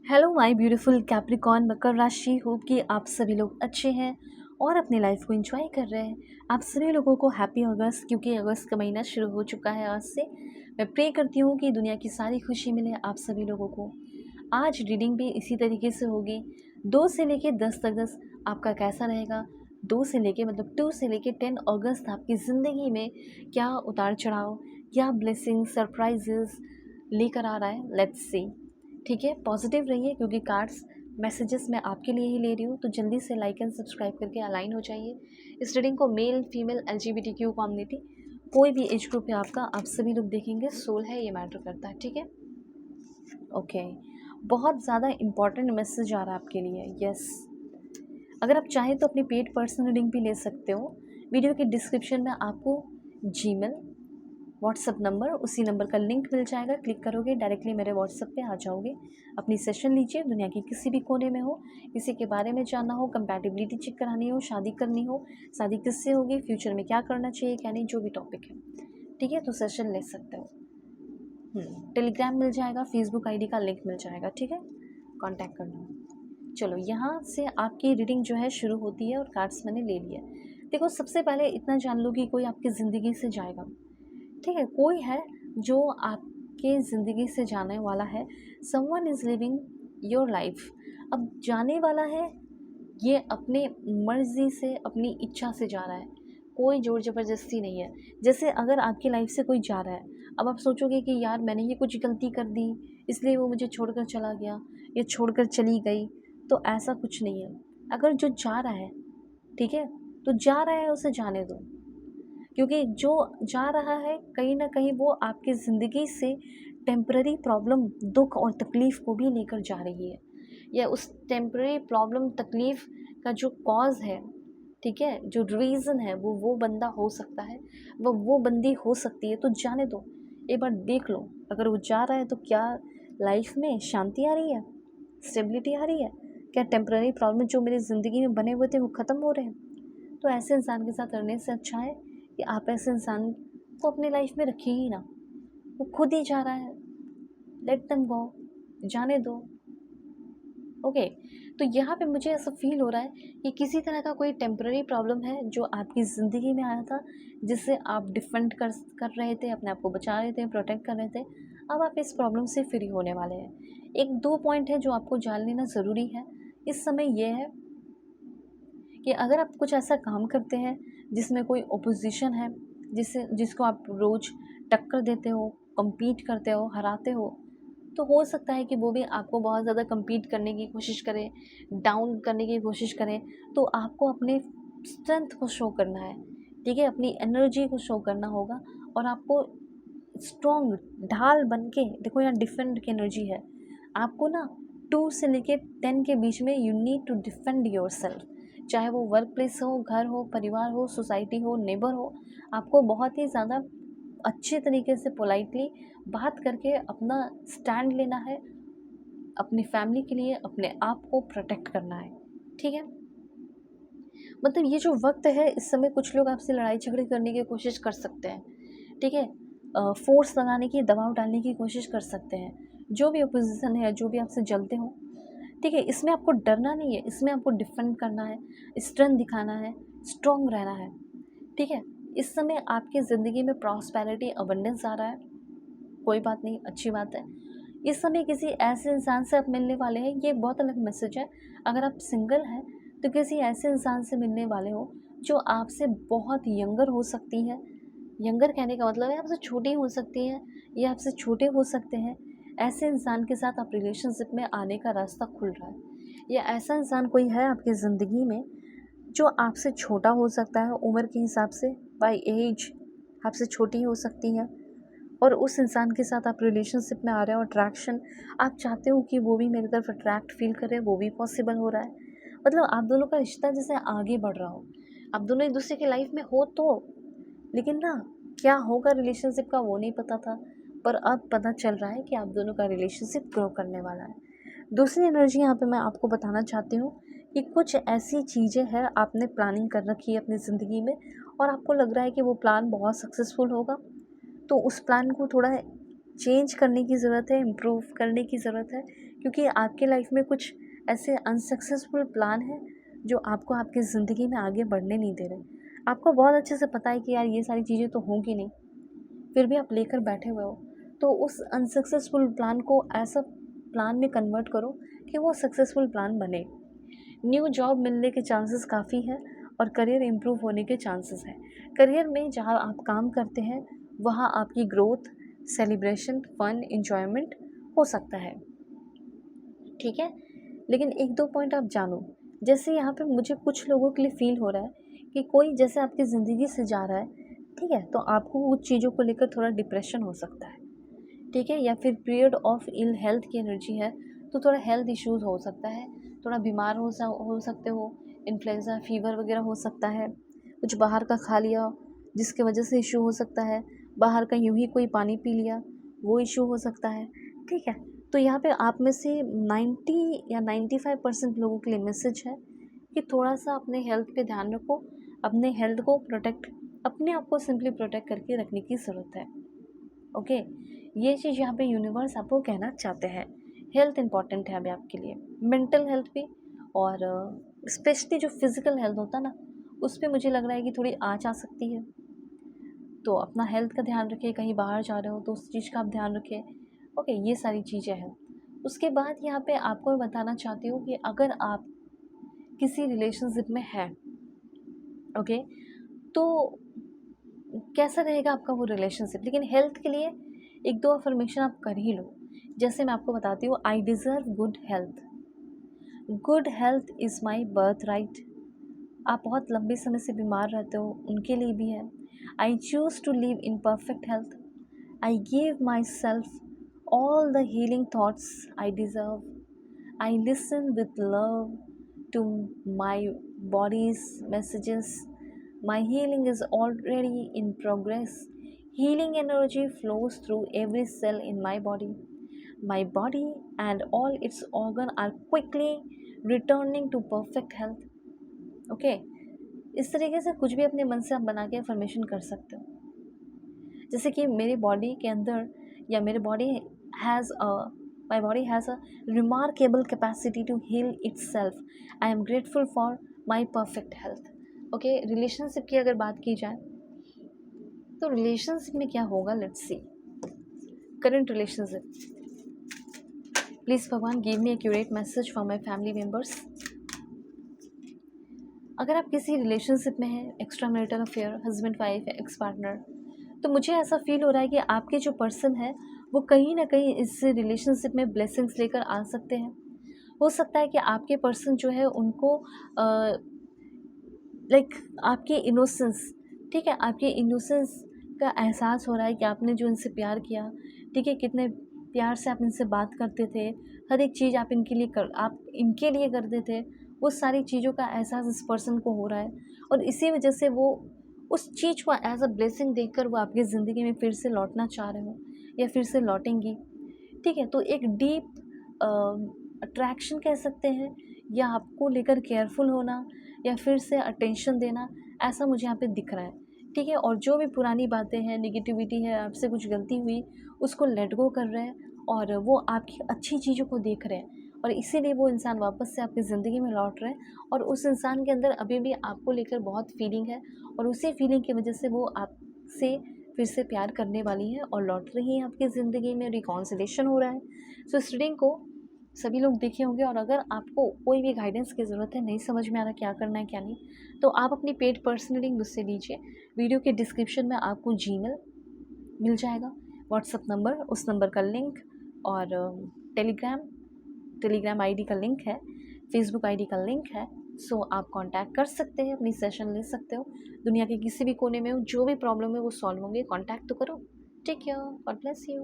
Hello my beautiful Capricorn मकर राशि। Hope कि आप सभी लोग अच्छे हैं और अपनी लाइफ को एंजॉय कर रहे हैं। आप सभी लोगों को हैप्पी अगस्त, क्योंकि अगस्त का महीना शुरू हो चुका है आज से। मैं प्रे करती हूँ कि दुनिया की सारी खुशी मिले आप सभी लोगों को। आज रीडिंग भी इसी तरीके से होगी। 2 से लेके 10 अगस्त आपका कैसा रहेगा, 2 से लेके मतलब 2 से लेके 10 अगस्त आपकी ज़िंदगी में क्या उतार चढ़ाव, क्या ब्लेसिंग सरप्राइजेस लेकर आ रहा है, लेट्स सी। ठीक है, पॉजिटिव रहिए क्योंकि कार्ड्स मैसेजेस मैं आपके लिए ही ले रही हूँ। तो जल्दी से लाइक एंड सब्सक्राइब करके अलाइन हो जाइए। इस रीडिंग को मेल फीमेल LGBTQ कम्युनिटी कोई भी एज ग्रुप है आपका, आप सभी लोग देखेंगे। सोल है, ये मैटर करता है। ठीक है, ओके। बहुत ज़्यादा इम्पॉर्टेंट मैसेज आ रहा है आपके लिए। यस, अगर आप चाहें तो अपनी पेड पर्सनल रीडिंग भी ले सकते हो। वीडियो के डिस्क्रिप्शन में आपको जीमेल व्हाट्सअप नंबर, उसी नंबर का लिंक मिल जाएगा। क्लिक करोगे डायरेक्टली मेरे व्हाट्सअप पे आ जाओगे। अपनी सेशन लीजिए। दुनिया के किसी भी कोने में हो, किसी के बारे में जानना हो, कंपैटिबिलिटी चेक करानी हो, शादी करनी हो, शादी किससे होगी, फ्यूचर में क्या करना चाहिए क्या नहीं, जो भी टॉपिक है, ठीक है, तो सेशन ले सकते हो। टेलीग्राम मिल जाएगा, फेसबुक आईडी का लिंक मिल जाएगा। ठीक है, कांटेक्ट करना। चलो, यहाँ से आपकी रीडिंग जो है शुरू होती है और कार्ड्स मैंने ले लिया। देखो, सबसे पहले इतना जान लो कि कोई आपकी ज़िंदगी से जाएगा। ठीक है, कोई है जो आपके ज़िंदगी से जाने वाला है। Someone is living your life. अब जाने वाला है, ये अपने मर्ज़ी से, अपनी इच्छा से जा रहा है। कोई ज़ोर ज़बरदस्ती नहीं है। जैसे अगर आपकी लाइफ से कोई जा रहा है, अब आप सोचोगे कि यार मैंने ये कुछ गलती कर दी इसलिए वो मुझे छोड़कर चला गया या छोड़कर चली गई, तो ऐसा कुछ नहीं है। अगर जो जा रहा है, ठीक है, तो जा रहा है, उसे जाने दो। क्योंकि जो जा रहा है कहीं ना कहीं वो आपकी ज़िंदगी से टेम्पररी प्रॉब्लम, दुख और तकलीफ़ को भी लेकर जा रही है, या उस टेम्पररी प्रॉब्लम तकलीफ़ का जो कॉज है, ठीक है, जो रीज़न है, वो बंदा हो सकता है, वो बंदी हो सकती है। तो जाने दो, एक बार देख लो। अगर वो जा रहा है तो क्या लाइफ में शांति आ रही है, स्टेबिलिटी आ रही है, क्या टेम्पररी प्रॉब्लम जो मेरी ज़िंदगी में बने हुए थे वो ख़त्म हो रहे हैं। तो ऐसे इंसान के साथ रहने से अच्छा है कि आप ऐसे इंसान को अपनी लाइफ में रखिए ही ना। वो खुद ही जा रहा है, लेट देम गो, जाने दो। ओके, तो यहाँ पे मुझे ऐसा फील हो रहा है कि किसी तरह का कोई टेम्पररी प्रॉब्लम है जो आपकी ज़िंदगी में आया था, जिससे आप डिफेंड कर रहे थे, अपने आप को बचा रहे थे, प्रोटेक्ट कर रहे थे। अब आप इस प्रॉब्लम से फ्री होने वाले हैं। एक दो पॉइंट है जो आपको जान लेना ज़रूरी है इस समय। ये है कि अगर आप कुछ ऐसा काम करते हैं जिसमें कोई ओपोजिशन है, जिसको आप रोज़ टक्कर देते हो, कम्पीट करते हो, हराते हो, तो हो सकता है कि वो भी आपको बहुत ज़्यादा कम्पीट करने की कोशिश करे, डाउन करने की कोशिश करे। तो आपको अपने स्ट्रेंथ को शो करना है, ठीक है, अपनी एनर्जी को शो करना होगा। और आपको स्ट्रॉन्ग ढाल बन के, देखो यहाँ डिफेंड की एनर्जी है। आपको ना 2 से लेके 10 के बीच में you need to defend yourself. चाहे वो वर्क प्लेस हो, घर हो, परिवार हो, सोसाइटी हो, नेबर हो, आपको बहुत ही ज़्यादा अच्छे तरीके से पोलाइटली बात करके अपना स्टैंड लेना है, अपनी फैमिली के लिए अपने आप को प्रोटेक्ट करना है। ठीक है, मतलब ये जो वक्त है, इस समय कुछ लोग आपसे लड़ाई झगड़े करने की कोशिश कर सकते हैं, ठीक है, फोर्स लगाने की, दबाव डालने की कोशिश कर सकते हैं। जो भी अपोजिशन है, जो भी आपसे जलते हो, ठीक है, इसमें आपको डरना नहीं है, इसमें आपको डिफेंड करना है, स्ट्रेंथ दिखाना है, स्ट्रॉन्ग रहना है। ठीक है, इस समय आपकी ज़िंदगी में प्रॉस्पेरिटी, अबंडेंस आ रहा है, कोई बात नहीं, अच्छी बात है। इस समय किसी ऐसे इंसान से आप मिलने वाले हैं, ये बहुत अलग मैसेज है। अगर आप सिंगल हैं तो किसी ऐसे इंसान से मिलने वाले हो जो आपसे बहुत यंगर हो सकती है। यंगर कहने का मतलब है आपसे छोटी हो सकती है या आपसे छोटे हो सकते हैं। ऐसे इंसान के साथ आप रिलेशनशिप में आने का रास्ता खुल रहा है, या ऐसा इंसान कोई है आपकी ज़िंदगी में जो आपसे छोटा हो सकता है, उम्र के हिसाब से, बाय एज आपसे छोटी हो सकती है। और उस इंसान के साथ आप रिलेशनशिप में आ रहे हो, अट्रैक्शन, आप चाहते हो कि वो भी मेरी तरफ अट्रैक्ट फील करे, वो भी पॉसिबल हो रहा है। मतलब आप दोनों का रिश्ता जैसे आगे बढ़ रहा हो, आप दोनों एक दूसरे की लाइफ में हो तो, लेकिन ना क्या होगा रिलेशनशिप का वो नहीं पता था, पर अब पता चल रहा है कि आप दोनों का रिलेशनशिप ग्रो करने वाला है। दूसरी एनर्जी यहाँ पे मैं आपको बताना चाहती हूँ कि कुछ ऐसी चीज़ें हैं आपने प्लानिंग कर रखी है अपनी ज़िंदगी में, और आपको लग रहा है कि वो प्लान बहुत सक्सेसफुल होगा। तो उस प्लान को थोड़ा चेंज करने की ज़रूरत है, इम्प्रूव करने की ज़रूरत है, क्योंकि आपके लाइफ में कुछ ऐसे अनसक्सेसफुल प्लान हैं जो आपको आपकी ज़िंदगी में आगे बढ़ने नहीं दे रहे। आपको बहुत अच्छे से पता है कि यार ये सारी चीज़ें तो होंगी नहीं, फिर भी आप लेकर बैठे हुए हो। तो उस अनसक्सेसफुल प्लान को ऐसा प्लान में कन्वर्ट करो कि वो सक्सेसफुल प्लान बने। न्यू जॉब मिलने के चांसेस काफ़ी हैं और करियर इम्प्रूव होने के चांसेस हैं। करियर में जहाँ आप काम करते हैं वहाँ आपकी ग्रोथ, सेलिब्रेशन, फन, एन्जॉयमेंट हो सकता है, ठीक है? लेकिन 1-2 पॉइंट आप जानो। जैसे यहाँ पे मुझे कुछ लोगों के लिए फ़ील हो रहा है कि कोई जैसे आपकी ज़िंदगी से जा रहा है, ठीक है? तो आपको कुछ चीज़ों को लेकर थोड़ा डिप्रेशन हो सकता है, ठीक है? या फिर पीरियड ऑफ इल हेल्थ की एनर्जी है, तो थोड़ा हेल्थ इश्यूज़ हो सकता है, थोड़ा बीमार हो सकते हो, इन्फ्लुएंजा फीवर वगैरह हो सकता है, कुछ बाहर का खा लिया जिसकी वजह से इश्यू हो सकता है, बाहर का यूँ ही कोई पानी पी लिया वो इश्यू हो सकता है, ठीक है? तो यहाँ पे आप में से 90 या 95% लोगों के लिए मैसेज है कि थोड़ा-सा अपने हेल्थ पे ध्यान रखो, अपने हेल्थ को प्रोटेक्ट, अपने आप को सिंपली प्रोटेक्ट करके रखने की ज़रूरत है, ओके? ये चीज़ यहाँ पे यूनिवर्स आपको कहना चाहते हैं। हेल्थ इम्पॉर्टेंट है अभी आपके लिए, मेंटल हेल्थ भी, और स्पेशली जो फिज़िकल हेल्थ होता है ना, उस पे मुझे लग रहा है कि थोड़ी आँच आ सकती है। तो अपना हेल्थ का ध्यान रखें, कहीं बाहर जा रहे हो तो उस चीज़ का आप ध्यान रखें, ओके? ये सारी चीज़ें हैं। उसके बाद यहाँ पे आपको मैं बताना चाहती हूँ कि अगर आप किसी रिलेशनशिप में हैं, ओके? तो कैसा रहेगा आपका वो रिलेशनशिप, लेकिन हेल्थ के लिए 1-2 अफ़र्मेशन आप कर ही लो। जैसे मैं आपको बताती हूँ, I deserve good health, good health is my birth right. आप बहुत लंबे समय से बीमार रहते हो, उनके लिए भी है। I choose to live in perfect health, I give myself all the healing thoughts I deserve. I listen with love to my body's messages. My healing is already in progress. Healing energy flows through every cell in my body. My body and all its organs are quickly returning to perfect health. Okay? इस तरीके से कुछ भी अपने मन से आप बना के अफर्मेशन कर सकते हो। जैसे कि मेरे बॉडी के अंदर, या मेरे body has a my body has a remarkable capacity to heal itself. I am grateful for my perfect health, okay? Relationship की अगर बात की जाए तो रिलेशनशिप में क्या होगा, let's see. Current relationship, please भगवान give me accurate message for my family members. अगर आप किसी रिलेशनशिप में हैं, extra marital affair, husband wife या एक्स पार्टनर, तो मुझे ऐसा फील हो रहा है कि आपके जो पर्सन है वो कहीं ना कहीं इस रिलेशनशिप में ब्लेसिंग्स लेकर आ सकते हैं। हो सकता है कि आपके पर्सन जो है उनको लाइक आपके इनोसेंस, ठीक है, आपके इनोसेंस का एहसास हो रहा है कि आपने जो इनसे प्यार किया, ठीक है, कितने प्यार से आप इनसे बात करते थे, हर एक चीज़ आप इनके लिए करते थे, वो सारी चीज़ों का एहसास इस पर्सन को हो रहा है, और इसी वजह से वो उस चीज़ को एज अ ब्लेसिंग देखकर वो आपकी ज़िंदगी में फिर से लौटना चाह रहे हो या फिर से लौटेंगी, ठीक है? तो एक डीप अट्रैक्शन कह सकते हैं, या आपको लेकर केयरफुल होना, या फिर से अटेंशन देना, ऐसा मुझे यहाँ पे दिख रहा है, ठीक है? और जो भी पुरानी बातें हैं, नेगेटिविटी है, आपसे कुछ गलती हुई, उसको लेट गो कर रहे हैं और वो आपकी अच्छी चीज़ों को देख रहे हैं, और इसीलिए वो इंसान वापस से आपकी ज़िंदगी में लौट रहे हैं, और उस इंसान के अंदर अभी भी आपको लेकर बहुत फीलिंग है, और उसी फीलिंग की वजह से वो आपसे फिर से प्यार करने वाली है और लौट रही है आपकी ज़िंदगी में, रिकॉन्सिलेशन हो रहा है। सो इस रीडिंग को सभी लोग देखे होंगे, और अगर आपको कोई भी गाइडेंस की ज़रूरत है, नहीं समझ में आ रहा क्या करना है क्या नहीं, तो आप अपनी पेड पर्सनल रीडिंग मुझसे लीजिए। वीडियो के डिस्क्रिप्शन में आपको जीमेल मिल जाएगा, व्हाट्सअप नंबर, उस नंबर का लिंक, और टेलीग्राम आईडी का लिंक है, फेसबुक आईडी का लिंक है। सो आप कांटेक्ट कर सकते हैं, अपनी सेशन ले सकते हो। दुनिया के किसी भी कोने में हो, जो भी प्रॉब्लम है वो सॉल्व होंगे, कांटेक्ट तो करो। Take care, God bless you.